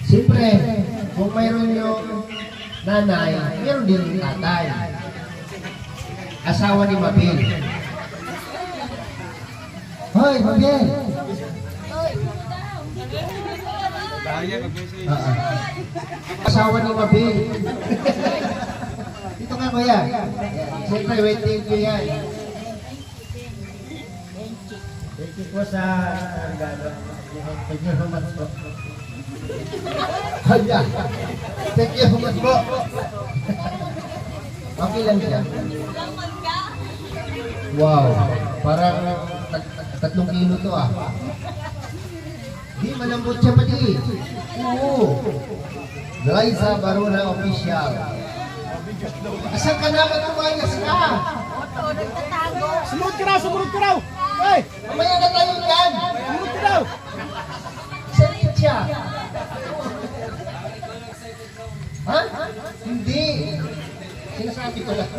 Siyempre, kung mayroon yung nanay, mayroon din yung tatay. Asawa ni Mabel. Hoy, Mabel! Asawa ni Mabel. Dito ka, kuya. Siyempre, waiting ko yan. Thank you po sa regalo. Thank you so much po. Kaya, thank you so much po. Okay lang siya. Wow, parang 3 kilo to ah. Di malambot siya pa di. Oo. Liza Barona Official. Asan ka na? Matumayas ka? Sumunod ka raw! Sumunod ka raw! Hey! Mamaya na tayo dyan. Sumunod ka raw! Saan siya? Ha? Hindi. Sinasabi ko lang.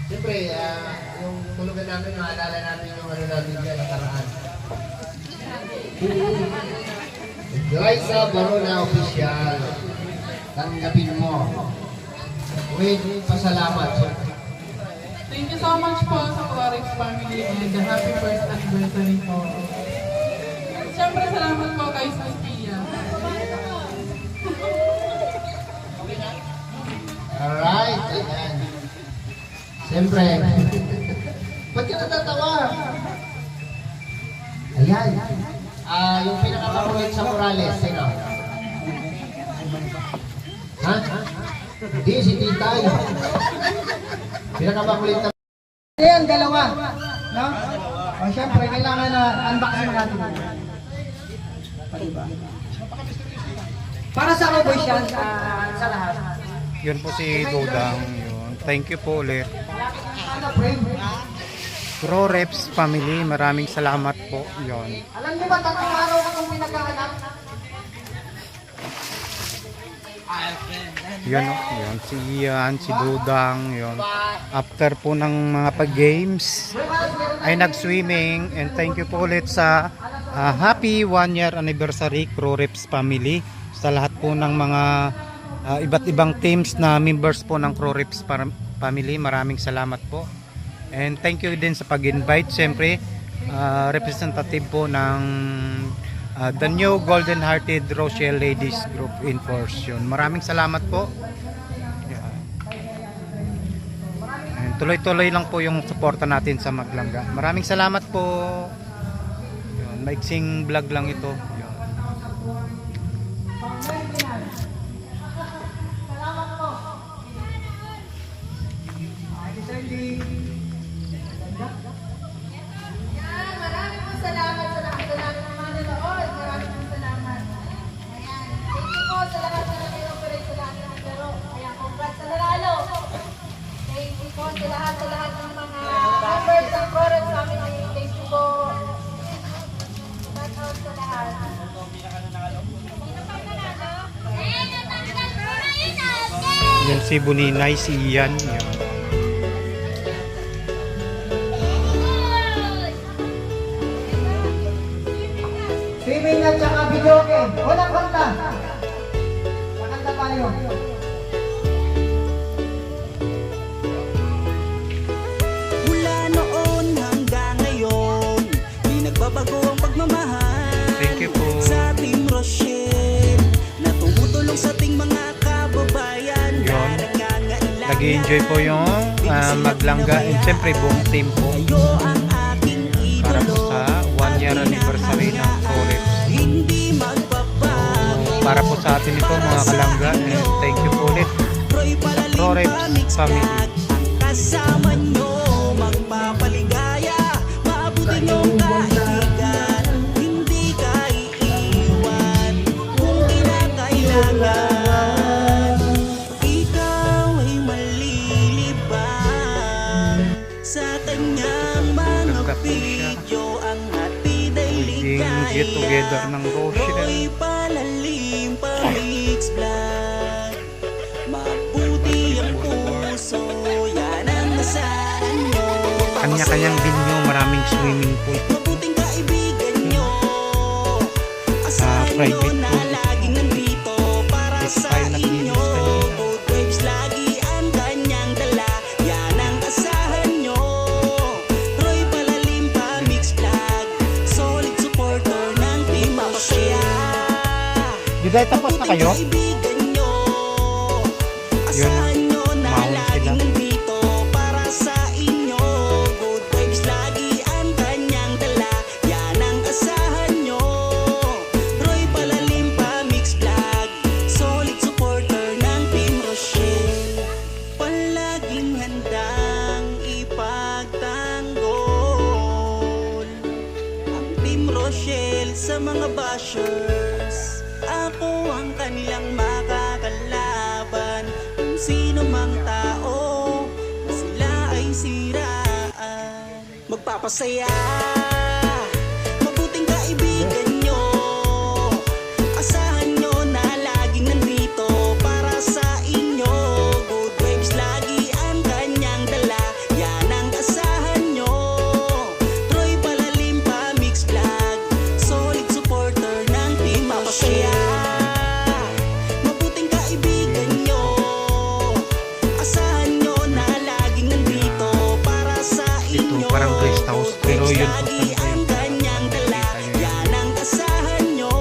Siyempre, yung tulugan namin, maalala namin yung ano namin dyan, nakaraan. Liza Barona Official. Tanggapin mo. With pasalamat. Thank you so much po sa Clorix family and the happy first anniversary po. Siyempre, salamat po kay Sophia. Alright, ayan. Siyempre. Ba't ka natatawa? Ayan. Yung pinakamakulit sa Morales, sino? Ha? Hindi, si Titay. Pinakamakulit na. Ayan, dalawa. No? O, syempre, kailangan na unboxing natin. Diba? Para sa cowboy siya, sa lahat. Yun po si Dodang. Yun. Thank you po ulit. Ano, frame? Croreps family, maraming salamat po. Yun. Alam niyo ba, 3 araw ka kung pinagkahanap? Yun, yun. Si Ian, si Dodang. Yun. After po ng mga pag-games, ay nag-swimming. And thank you po ulit sa happy 1-year anniversary Croreps family. Sa lahat po ng mga iba't ibang teams na members po ng Croreps family. Maraming salamat po. And thank you din sa pag-invite. Siyempre, representative po ng the new Golden Hearted Rochelle Ladies Group in Force. Yun. Maraming salamat po. Yan. And tuloy-tuloy lang po yung suporta natin sa Maglangga. Maraming salamat po. Yun. Maiksing vlog lang ito. Yun. Maraming po salamat sa lahat ng mga nanood. Maraming po salamat. Ayan. Thank you po sa lahat ng nag-operate sa lahat ng laro. Ayan, congrats sa nanalo. Thank you po sa lahat ng mga members ng Clorix family. Thank you po. Shout out sa lahat. Yan si Buninay, si Ian. Yun. Swimming at saka video game. Walang kanta. Makanta tayo. Mula noon hanggang ngayon, di nagbabago ang pagmamahal. Thank you po. Sa Team Rochelle, na tumutulong sa ating mga kababayan. Yun. Nag-i-enjoy po yung Maglangga and siyempre buong team po. Kayo ang aking Para po idolo. sa 1-year anniversary ng Croreps. Hindi magbabago. Para po sa atin ito mga kalangga. And thank you po ulit. Roy Palalim Croreps Pamix family. Vlog. Ang kasama nyo magpapaligaya. Mabuti nyong kaibigan. Hindi ka iiwan kung kinakailangan. Ikaw ay malilibang sa kanyang mga Ganda po siya. video. Ang hatid ay Yung get together ligaya. ng Rochelle. Roy Palalim Pamix Vlog. Mabuti ang puso, yan ang nasaan nyo. Kanya-kanyang video, maraming swimming pool. Mabuting kaibigan nyo. private na pool. laging nandito para Dito sa tayo naglinis inyo. kanina. Good vibes lagi ang kanyang dala, yan ang asahan nyo. Roy Palalim pa mix vlog, solid supporter ng Team Masaya. Juday, tapos na kayo? Kaibigan nyo, asahan nyo na mahal laging sila. nandito para sa inyo. Good vibes lagi ang kanyang dala, yan ang asahan nyo. Roy Palalim pa mix vlog, solid supporter ng Team Rochelle. Palaging handang ipagtanggol ang Team Rochelle sa mga bashers. Ako ang kanilang makakalaban, kung sino mang tao na sila ay siraan. Magpapasaya, mabuting kaibigan nyo, asahan nyo na laging nandito para sa inyo. Good vibes lagi ang kanyang dala, yan ang asahan nyo. Troy Palalim pa mix vlog, solid supporter ng Team Masaya. Mabuting kaibigan nyo, asahan nyo na laging nandito para sa Ito, inyo. parang guest house, pero yun po Lagi talaga ang yung kanyang dala, nakikita nyo yun. yan ang asahan nyo.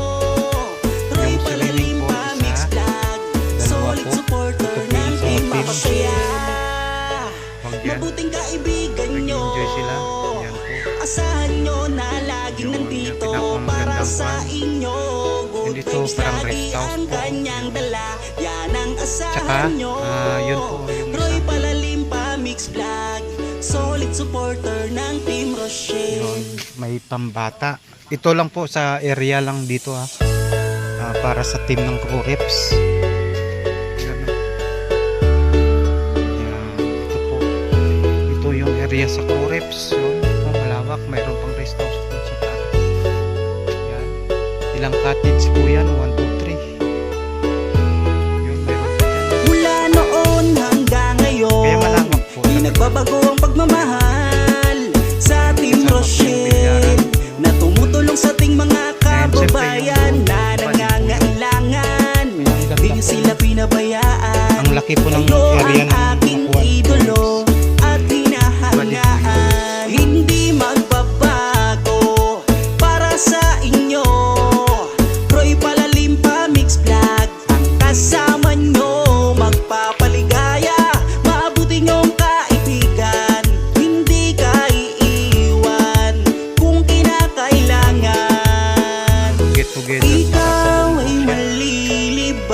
Troy Yung Palalim swimming pool, pa mix isa. vlog, Dalawa solid po. supporter Ito po ng yung sa Team team. Masaya. Huwag yan. Mabuting kaibigan nyo, Nag-enjoy sila. Yan po. asahan nyo na laging Yung nandito pinakamagandang para sa kwan. inyo. Good Hindi to vibes parang lagi rest house ang po. kanyang dala, yan ang Tsaka, asahan nyo. yun po yung isa. Roy Palalim pa mix vlog, solid supporter ng Team Rochelle. Yun, may pambata. Ito lang po sa area lang dito ha. Para sa team ng Crew Reps. Yan. Yan, ito po. Ito yung area sa Crew Reps. Yun, malawak. Mayroon pang rest house dun sa taas. Yan. Ilang cottage po yan? 1, 2, 3. Yun, mayroon pa yan. Mula noon hanggang ngayon, Kaya malawak po. di nagbabago ang pagmamahal sa Team Kasama po yung Rochelle, na tumutulong sa ating mga kababayan yung na nangangailangan. Di niyo sila pinabayaan. Ang laki po ng Kayo area ang ng aking nakuha. idolo at hinahangaan. Hindi magbabago para sa inyo. Roy Palalim pa mix vlog, ang kasama nyo magpapaligaya. Mabuti nyong kaibigan, hindi ka iiwan kung kinakailangan. Get together. Ikaw ay Located malilibang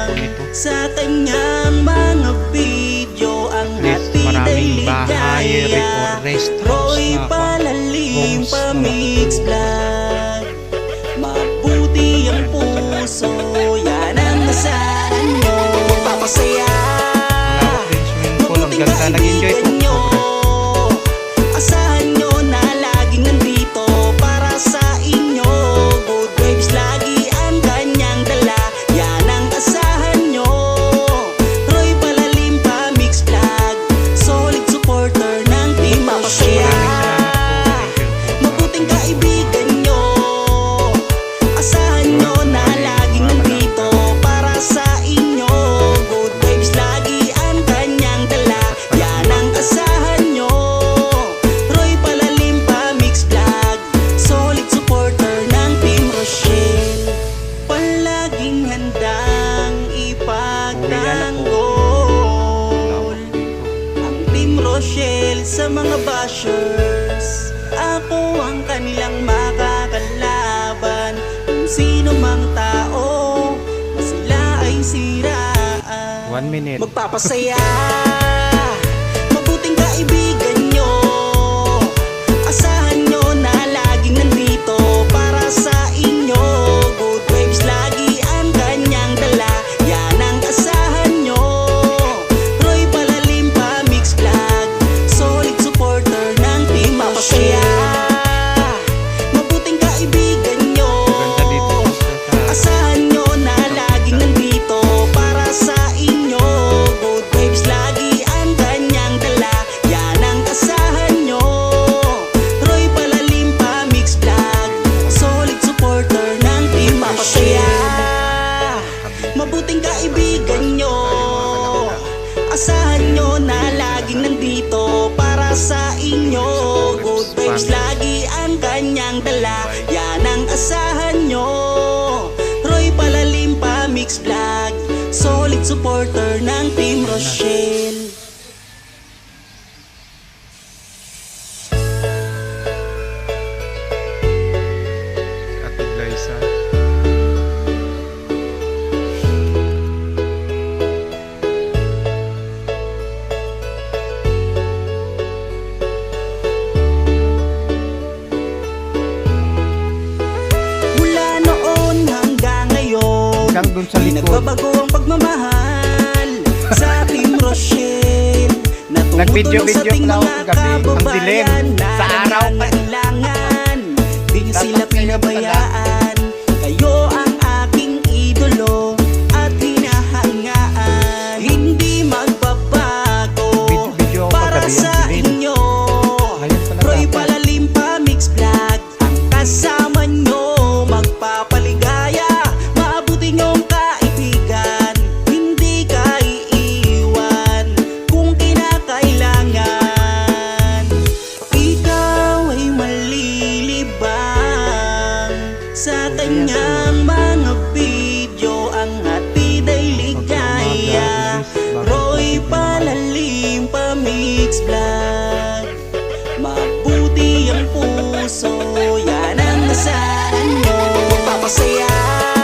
po nito. sa kanyang mga video. Ang Please, hatid ay maraming bahay, ligaya. or rest house Roy na Palalim homes pa na mix vlog, mabuti ang puso, yan ang asahan nyo. Magpapasaya, Malawak din swimming pool. Ang mabuting ganda. Nag-enjoy kaibigan po. nyo, asahan nyo na laging nandito para sa inyo. Good vibes lagi ang kanyang dala, yan ang asahan nyo. Roy Palalim pa mix vlog, solid supporter ng Team Masaya. Mabuting kaibigan nyo, asahan nyo na laging nandito para sa inyo. Good vibes lagi ang kanyang dala, yan ang asahan nyo. Roy Palalim pa mix vlog, solid supporter ng Team Rochelle. Palaging handang ipagtanggol ang Team Rochelle sa mga bashers. Ako ang kanilang makakalaban, kung sino mang tao na sila ay siraan. 1 minute. Magpapasaya, mabuting kaibigan nyo, asahan nyo na laging nandito para sa inyo. Good vibes lagi ang kanyang dala, yan ang asahan nyo. Roy Palalim pa mix vlog, solid supporter ng Team Masaya. Mabuting kaibigan nyo, Ganda dito. asahan nyo na laging nandito para sa inyo. Good vibes lagi ang kanyang dala, yan ang asahan nyo. Roy Palalim pa mix vlog, solid support Magpapasaya, mabuting kaibigan nyo. Asahan nyo na laging nandito para sa inyo. Good vibes lagi ang kanyang dala, yan ang asahan nyo. Roy Palalim pa Mix Vlog, solid supporter ng Team Rochelle. Ate Glyza. Mula noon hanggang ngayon, Hanggang dun sa di likod. nagbabago ang pagmamahal sa Team Rochelle. Nag-video-video Natutulong sa ating pala ako mga kagabi. Ang kababayan dilim. na Sa araw pa. nangangailangan. Di nyo sila Dapat kayo pinabayaan. Kayo ang aking idolo at hinahangaan. Hindi magbabago Video ako para kagabi, ang sa dilim. inyo. Ngayon pala Roy dapat. Palalim pa Mix Vlog, ang kasama nyo magpapaligaya. Mabuti nyong kaibigan, hindi ka iiwan kung kinakailangan. Ikaw ay malilibang sa kanyang mga video, ang hatid ay ligaya. Roy Palalim pa Mix Vlog, mabuti ang puso, yan ang asahan nyo. Magpapasaya,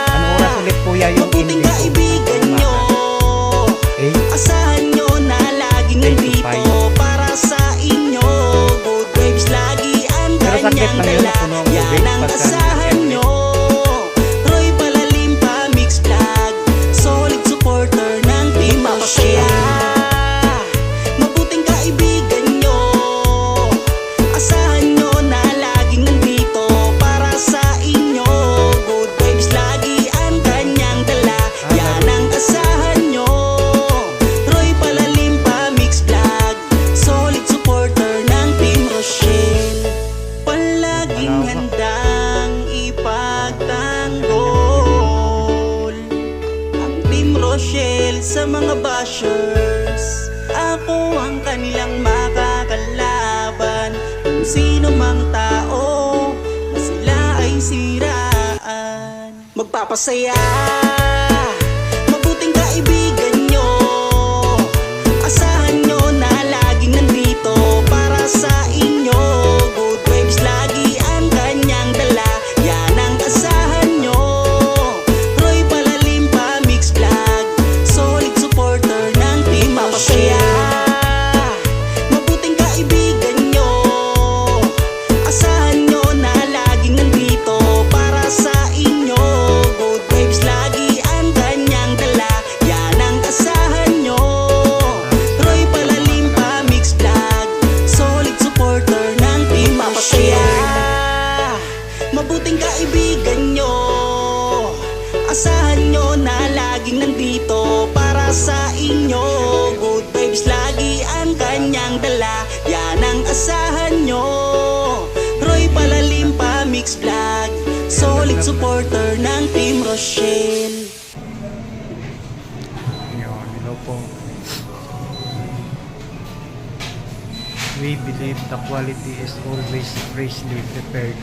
Ano oras ulit kuya yung mabuting ending? kaibigan nyo. Asahan nyo na laging 8 to nandito para sa inyo. Good vibes lagi ang Pero sakit kanyang lang yun, dala, napuno ang yan tubig ang pagka asahan nyo. Roy Palalim pa Mix Vlog, solid supporter ng Team Rochelle. Mabuting kaibigan nyo, asahan nyo na laging nandito para sa inyo. Good vibes lagi ang kanyang dala, yan ang asahan nyo. Roy Palalim pa Mix Vlog, solid supporter ng Team Rochelle. Palaging handang ipagtanggol ang Team Rochelle sa mga bashers. Ako ang kanilang makakalaban, kung sino mang tao na sila ay siraan. Magpapasaya, mabuting kaibigan nyo. Asahan nyo na laging nandito para sa inyo. Good vibes lagi ang kanyang dala, yan ang asahan nyo. Roy Palalim pa Mix Vlog, solid supporter ng Team Rochelle. Mabuting kaibigan nyo, asahan nyo na laging nandito para sa inyo. Good vibes lagi ang kanyang dala, yan ang asahan nyo. Roy Palalim pa Mix Vlog, solid supporter ng Team Rochelle. Mabuting kaibigan nyo, asahan nyo na laging nandito para sa inyo. Good vibes lagi ang kanyang dala, yan ang asahan nyo. Roy Palalim pa Mix Vlog, solid supporter ng Team Rochelle. Yun, hello po. We believe the quality is always freshly prepared.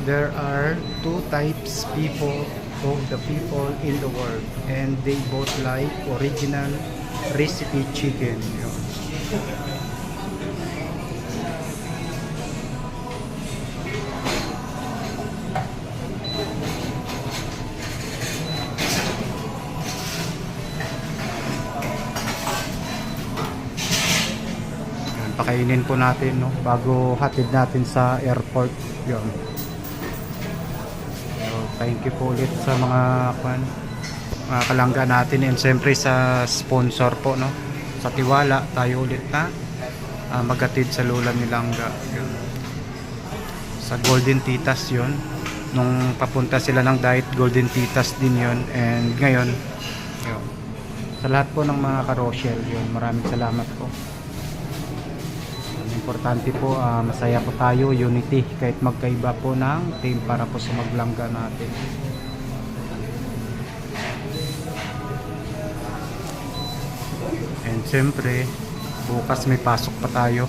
There are two types of the people in the world, and they both like original recipe chicken. Yun. Yun, pakainin po natin no bago hatid natin sa airport. Yun. So, thank you po ulit sa mga mga kalangga natin, and siyempre sa sponsor po no, sa tiwala tayo ulit na maghatid sa Lola Milangga. Yun. Sa Golden Titas yun, nung papunta sila ng diet, Golden Titas din yun, and ngayon yun. Sa lahat po ng mga ka-Rochelle yun, maraming salamat po. Importante po, masaya po tayo, unity, kahit magkaiba po ng team para po sa maglangga natin. And syempre, bukas may pasok pa tayo.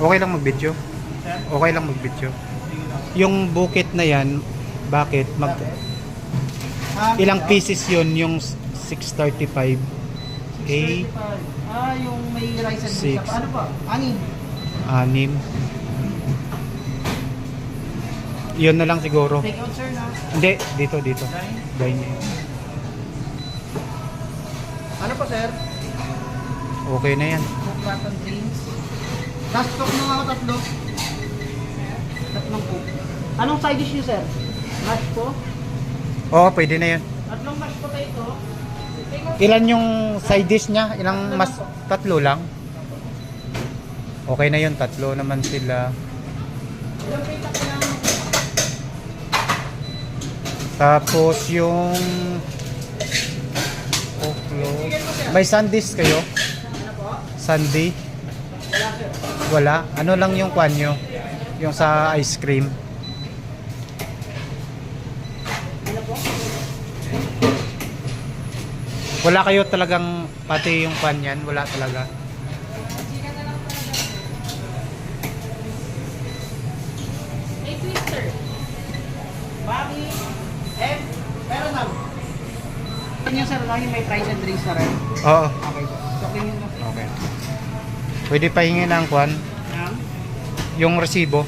Okay lang mag-video? Okay lang mag-video. Yung bukit na yan, bakit? Ilang pieces yun? Yung 635? Yung may rice and Six. beans. Ano pa? Anim. 6. Yun na lang siguro. Take out, sir, na. Hindi, dito. Dining. Ano pa, sir? Okay na yan. Coke button drinks. Last stock na ako, tatlo. Tatlong coke. Anong side dish nyo, sir? Mash po? Oo, pwede na yan. Tatlong mash potato. Ilan yung side dish niya? Ilang mas? 3 lang? Okay na yun, 3 naman sila. Tapos yung may sundaes kayo? Sundae? Wala? Ano lang yung kwan nyo? Yung sa ice cream? Wala kayo talagang pati yung kwan yan? Wala talaga? May twister. Baki. Pero na. Kanya, sir, lagi may price and drinks na rin. Oo. Okay. So, clean yun na. Okay. Pwede pahingin ng kwan? Yan. Yung resibo?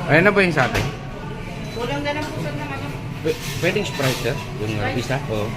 Ayan na ba yung sa atin? Kulang na lang po, sir, ng ano. Pwedeng Sprite, sir? Yung isa? Oo.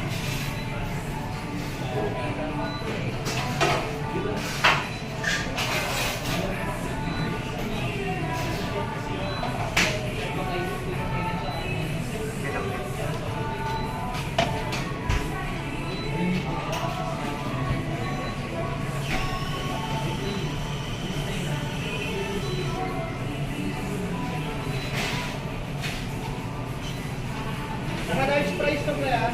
Paradise price to kaya.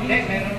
Hindi, meron.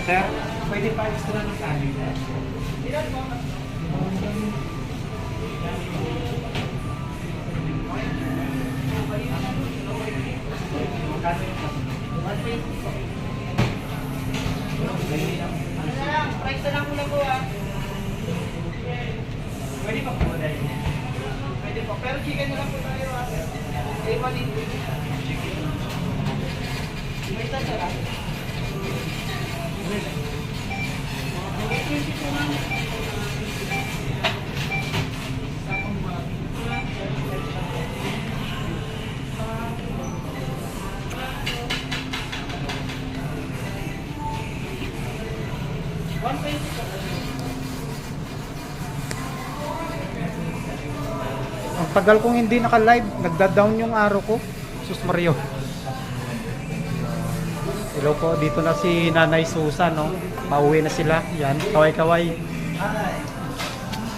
Sir, pwede pa extra ng kanin. Price na lang muna po ah. Pwede pa po dahil. Pwede po. Pero chicken na lang po tayo ah. May maliit. May tasara. Ang tagal kong hindi naka-live, nagda-down yung araw ko. Sus Mario. Hello po, dito na si Nanay Susan, no? Pauwi na sila. Yan, kaway-kaway.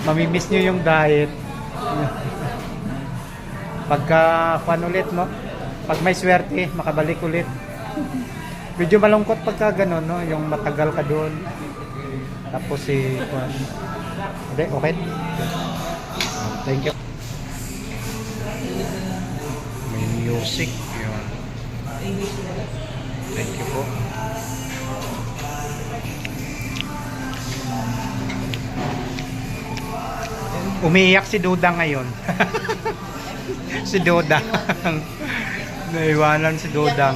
Mamimiss nyo yung diet. Pagka fan ulit, no? Pag may swerte, makabalik ulit. Medyo malungkot pagka ganun, no? Yung matagal ka doon. Tapos si... Hindi, okay. Thank you. May music. Yun. Thank you po. Umiiyak si Duda ngayon. Si Duda. Naiwanan si Duda.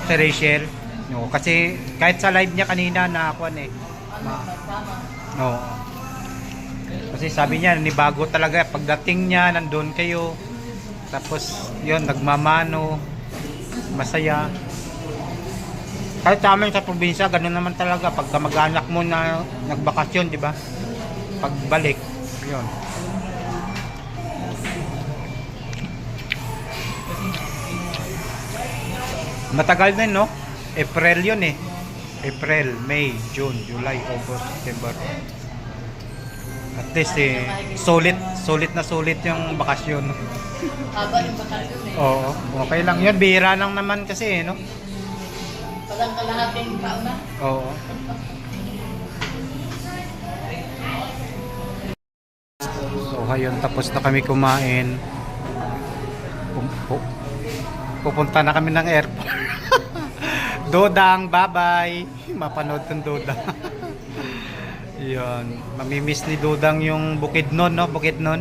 Si Rachel. No, kasi kahit sa live niya kanina nakakuan eh. No. Kasi sabi niya, nibago talaga. Pagdating niya, nandun kayo. Tapos, yun, nagmamano. Masaya. Kahit sa amin sa probinsya, ganun naman talaga. Pagka mag-anak mo na nagbakasyon, di ba? Pagbalik, yun. Matagal din, no? April yun eh. April, May, June, July, August, September. At least eh, sulit yung bakasyon. Haba yung bakasyon eh. Oo, okay lang yun. Bihira lang naman kasi eh, no? Palang kalahating taon na. Oo. So, ayun, tapos na kami kumain. Pupunta na kami ng airport. Dodang, bye-bye. Mapanood ng Dodang. Yun. Mamimiss ni Dodang yung Bukidnon, no? Bukidnon.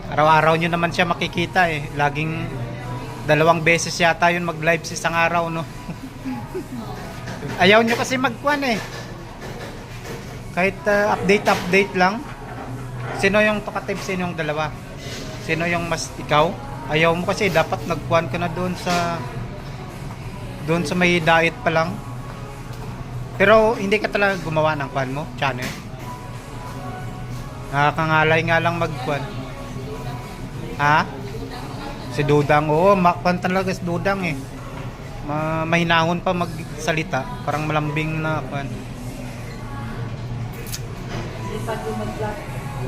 Araw-araw nyo naman siya makikita eh. Laging 2 beses yata yun mag-live sa isang araw, no? Ayaw nyo kasi magkuhan eh. Kahit update lang. Sino yung talkative? Sino yung dalawa? Sino yung mas ikaw? Ayaw mo kasi dapat nagkuhan ka na doon sa may diet pa lang. Pero hindi ka talaga gumawa ng kuhan mo, channel. Nakakangalay nga lang magkuhan. Ha? Si Dudang, oo, kuhan talaga si Dudang eh. Mahinahon pa magsalita, parang malambing na kuhan.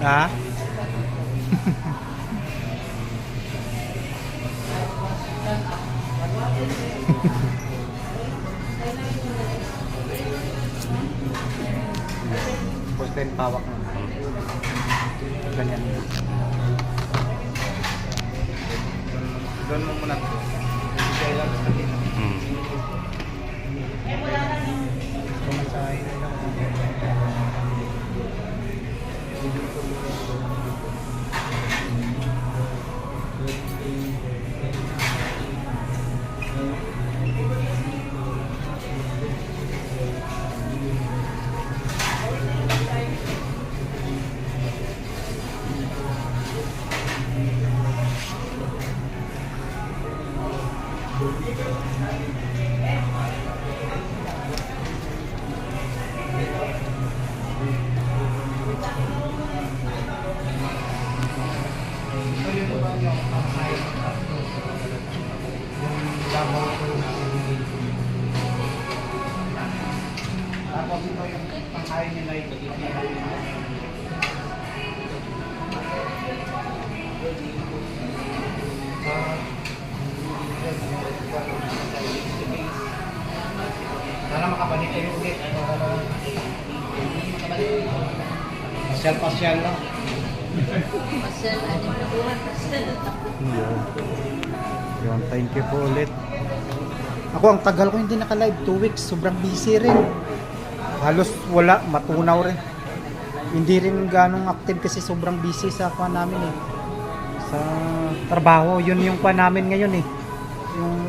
Ha? Tapos din pawak na. Ganyan. Doon mo muna. Bigay lang sa akin. Kumasahin lang. So yun ba yung pangkain ng tatlo? Yung labaw ko na tapos ito yung pangkain nila yung sana makabalik kayo ulit. Pasyal-pasyal lang. Yun, thank you po ulit. Ako ang tagal ko hindi naka-live, 2 weeks, sobrang busy rin. Halos wala, matunaw rin. Hindi rin ganong active kasi sobrang busy sa kwa namin eh. Sa trabaho, yun yung kwa namin ngayon eh. Yung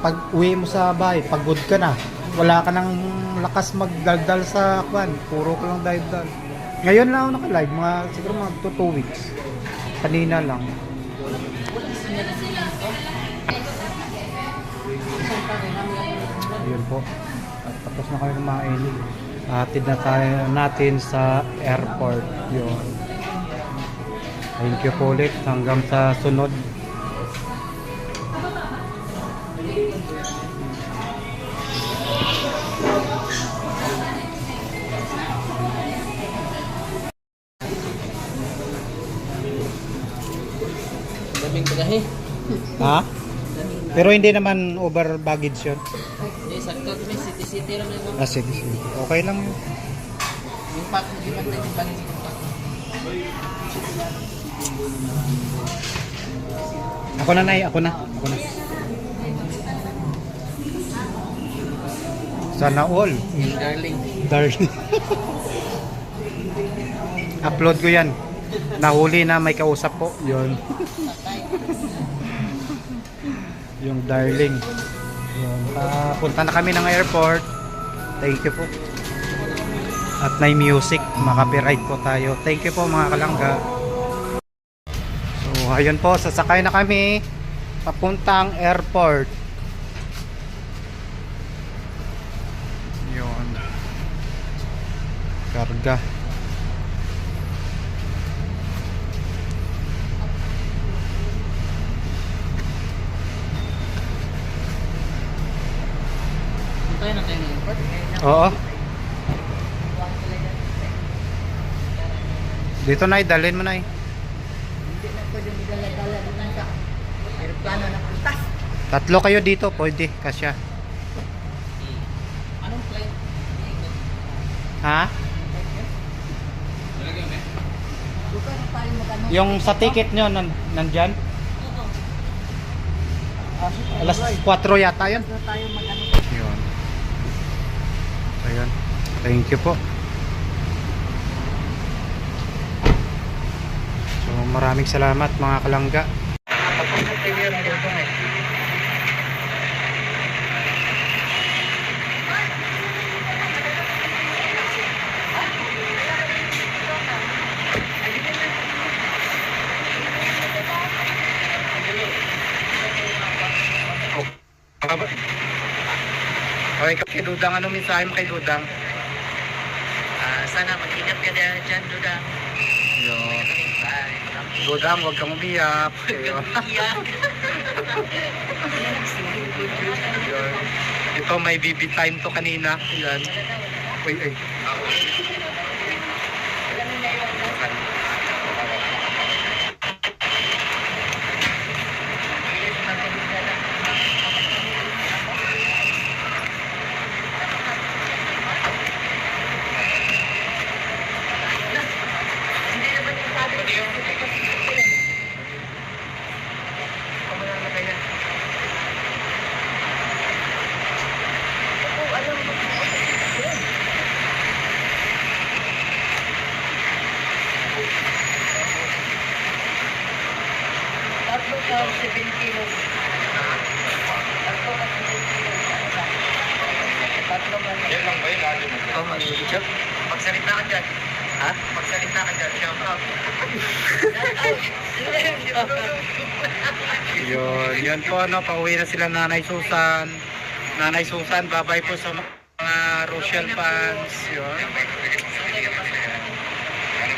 pag uwi mo sa bahay, pagod ka na. Wala ka nang lakas magdaldal sa kwan, puro ka lang daldal. Ngayon lang ako naka-live, mga siguro mga 2 weeks. Kanina lang. Ayun po. At tapos na kami kumain. Hatid na tayo natin sa airport. Yun. Thank you po ulit. Hanggang sa sunod. Daming bagahe. Ha? Pero hindi naman over baggage yun. Hindi, sakto kami. City-city lang yung Ah, sige, sige. Okay lang yun. pack. Hindi man tayo bagahe sa pack. Ako na, Nay. Ako na. Ako na. Sana all. Darling. Darling. Upload ko yan. Nahuli na may kausap po. Yun. Yung darling. Yun. Punta na kami ng airport. Thank you po. At may music. Makapiright po tayo. Thank you po mga kalangga. So ayun po. Sasakay na kami. Papuntang airport. Yun. Karga. Tayo na tayo ng airport. Oo. Dito na, dalhin mo na. Hindi na pwede magdala-dala dito sa aeroplano na puntas. 3 kayo dito, pwede, kasya. Anong flight? Ha? Bukan na tayo magano. Yung sa ticket nyo, nandyan? Alas 4 yata yun. Na tayo magano. Yun. Ayan. Thank you po. So maraming salamat mga kalangga. Okay, kay Dudang, anong mensahe mo kay Dudang? Sana mag-ingat ka dyan, Dudang. Yun. Dudang, huwag kang umiyak. Yun. Yun. Ito may BB time to kanina. Yan. Uy, ay. Ikaw mag-video? Magsalita ka dyan. Ha? Magsalita ka dyan. Shout out. Yun, yun po, no, pauwi na sila Nanay Susan. Nanay Susan, bye-bye po sa mga Rochelle fans. Yun.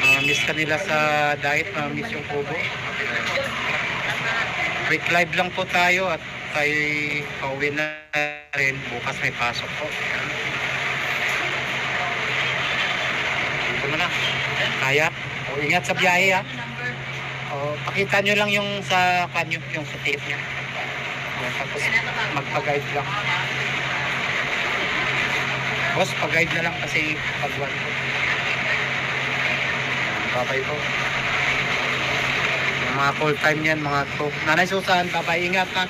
Mga Namiss ka nila sa diet, namiss yung kubo. Quick live lang po tayo at tayo pauwi na rin. Bukas may pasok po. Dito mo na. Kaya? O, ingat sa biyahe ha. O, pakita nyo lang yung sa kanyo, yung sa tape nyo. O, tapos magpag-guide lang. Boss, pag-guide na lang kasi pag-one po. Babay po. Yung mga full time yan, mga to. Nanay Susan, babay, ingat ha.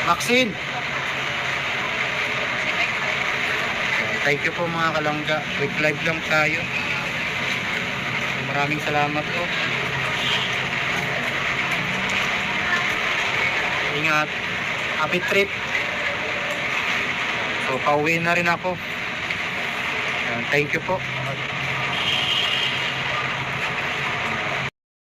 Maxine! Thank you po mga kalangga. Quick live lang tayo. Maraming salamat po. Ingat. Happy trip. So, pauwi na rin ako. Thank you po.